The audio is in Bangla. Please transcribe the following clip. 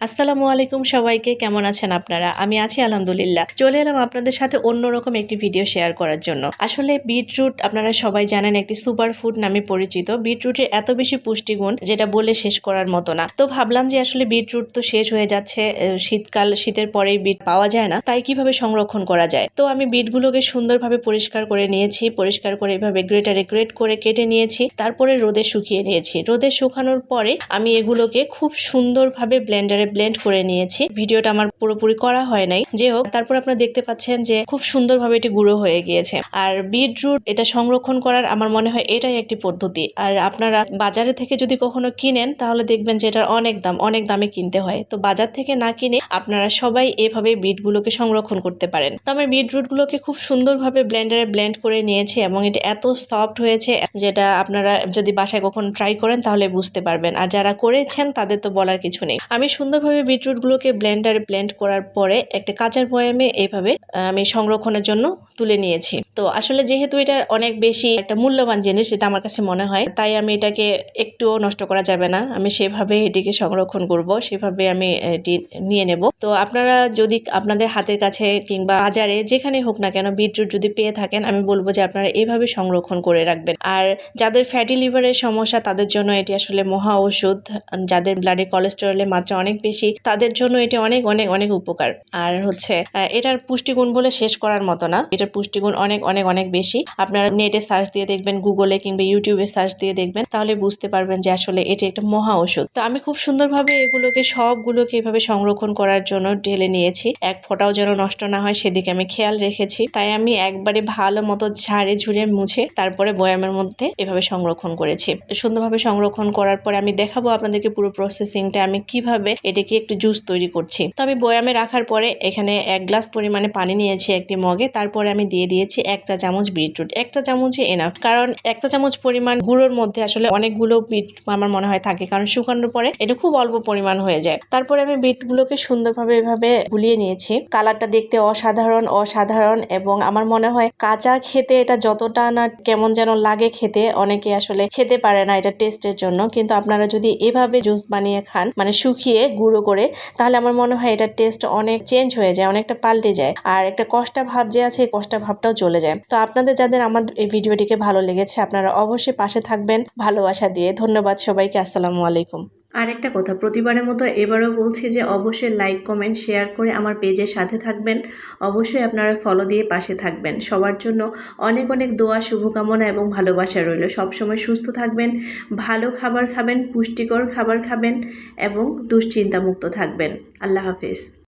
আসসালামু আলাইকুম সবাইকে, কেমন আছেন আপনারা? আমি আছি আলহামদুলিল্লাহ। চলে এলাম আপনাদের সাথে অন্যরকম একটি ভিডিও শেয়ার করার জন্য। আসলে বিটরুট আপনারা সবাই জানেন একটি সুপার ফুড নামে পরিচিত। বিটরুটের এত বেশি পুষ্টিগুণ যেটা বলে শেষ করার মতো না। তো ভাবলাম যে আসলে বিটরুট তো শেষ হয়ে যাচ্ছে, শীতের পরেই বিট পাওয়া যায় না, তাই কিভাবে সংরক্ষণ করা যায়। তো আমি বিটগুলোকে সুন্দরভাবে পরিষ্কার করে নিয়েছি, পরিষ্কার করে এভাবে গ্রেটারে গ্রেট করে কেটে নিয়েছি, তারপরে রোদে শুকিয়ে নিয়েছি। রোদে শুকানোর পরে আমি এগুলোকে খুব সুন্দরভাবে ব্লেন্ডারে ব্লেন্ড করে নিয়েছি। ভিডিওটা আমার পুরোপুরি করা হয় নাই, যে হোক। তারপর আপনারা দেখতে পাচ্ছেন যে খুব সুন্দরভাবে এটি গুঁড়ো হয়ে গিয়েছে। আর বিটরুট এটা সংরক্ষণ করার আমার মনে হয় এটাই একটি পদ্ধতি। আর আপনারা বাজারে থেকে যদি কখনো কিনেন তাহলে দেখবেন যে এটার অনেক দামে কিনতে হয়। তো বাজার থেকে না কিনে আপনারা সবাই এভাবে বিটগুলোকে সংরক্ষণ করতে পারেন। তো আমি বিটরুটগুলোকে খুব সুন্দরভাবে ব্লেন্ডারে ব্লেন্ড করে নিয়েছি এবং এটা এত সফট হয়েছে যেটা আপনারা যদি বাসায় কখনো ট্রাই করেন তাহলে বুঝতে পারবেন। আর যারা করেছেন তাদের তো বলার কিছু নেই। আমি সুন্দরভাবে বিটরুটগুলোকে ব্লেন্ডারে ব্লেন্ড করার পরে একটা কাঁচের বয়ামে এইভাবে আমি সংরক্ষণের জন্য তুলে নিয়েছি। তো আসলে যেহেতু এটা অনেক বেশি একটা মূল্যবান জিনিস, এটা আমার কাছে মনে হয়, তাই আমি এটাকে একটুও নষ্ট করা যাবে না। আমি সেভাবে এটিকে সংরক্ষণ করব, সেভাবে আমি এটি নিয়ে নেব। তো আপনারা যদি আপনাদের হাতের কাছে কিংবা বাজারে যেখানে হোক না কেন বিটরুট যদি পেয়ে থাকেন, আমি বলবো যে আপনারা এইভাবে সংরক্ষণ করে রাখবেন। আর যাদের ফ্যাটি লিভারের সমস্যা তাদের জন্য এটি আসলে মহা ওষুধ। যাদের ব্লাডে কোলেস্টেরলের মাত্রা অনেক বেশি তাদের জন্য এটি অনেক অনেক অনেক উপকার। আর হচ্ছে এটার পুষ্টিগুণ বলে শেষ করার মতো না। এটার পুষ্টিগুণ অনেক অনেক অনেক বেশি। আপনারা নেটে সার্চ দিয়ে দেখবেন, গুগলে কিংবা ইউটিউবে সার্চ দিয়ে দেখবেন, তাহলে বুঝতে পারবেন যে আসলে এটি একটা মহা ওষুধ। তো আমি খুব সুন্দরভাবে এগুলোকে সবগুলোকে এভাবে সংরক্ষণ করার জন্য ঢেলে নিয়েছি। এক ফোঁটাও যেন নষ্ট না হয় সেদিকে আমি খেয়াল রেখেছি। তাই আমি একবারে ভালো মতো ঝাড়ে ঝুড়ে মুছে তারপরে বয়ামের মধ্যে এভাবে সংরক্ষণ করেছি। সুন্দরভাবে সংরক্ষণ করার পরে আমি দেখাবো আপনাদেরকে পুরো প্রসেসিংটা, আমি কিভাবে এটাকে একটু জুস তৈরি করছি। তো আমি বয়ামে রাখার পরে এখানে 1 গ্লাস পরিমাণে পানি নিয়েছি একটি মগে। তারপরে আমি দিয়ে দিয়েছি 1 চা চামচ বিটরুট। 1 চা চামচই এনাফ, কারণ 1 চা চামচ পরিমাণ গুঁড়োর মধ্যে আসলে অনেকগুলো বিট আমার মনে হয় থাকে, কারণ শুকানোর পরে এটা খুব অল্প পরিমাণ হয়ে যায়। তারপরে আমি বিটগুলোকে সুন্দরভাবে এভাবে গুলিয়ে নিয়েছি। কালারটা দেখতে অসাধারণ এবং আমার মনে হয় কাঁচা খেতে এটা যতটা না কেমন যেন লাগে খেতে, অনেকে আসলে খেতে পারে না এটা টেস্টের জন্য। কিন্তু আপনারা যদি এভাবে জুস বানিয়ে খান, মানে শুকিয়ে গুঁড়ো করে, তাহলে আমার মনে হয় এটার টেস্ট অনেক চেঞ্জ হয়ে যায়, অনেকটা পাল্টে যায়। আর একটা কষ্টা ভাব যে আছে, কষ্টা ভাবটাও চলে যায়। তো আপনাদের যাদের আমার এই ভিডিওটিকে ভালো লেগেছে, আপনারা অবশ্যই পাশে থাকবেন ভালোবাসা দিয়ে। ধন্যবাদ সবাইকে। আসসালামু আলাইকুম। আর একটা কথা, প্রতিবারের মতো এবারও বলছি যে অবশ্যই লাইক, কমেন্ট, শেয়ার করে আমার পেজের সাথে থাকবেন। অবশ্যই আপনারা ফলো দিয়ে পাশে থাকবেন। সবার জন্য অনেক অনেক দোয়া, শুভকামনা এবং ভালোবাসা রইল। সবসময় সুস্থ থাকবেন, ভালো খাবার খাবেন, পুষ্টিকর খাবার খাবেন এবং দুশ্চিন্তামুক্ত থাকবেন। আল্লাহ হাফেজ।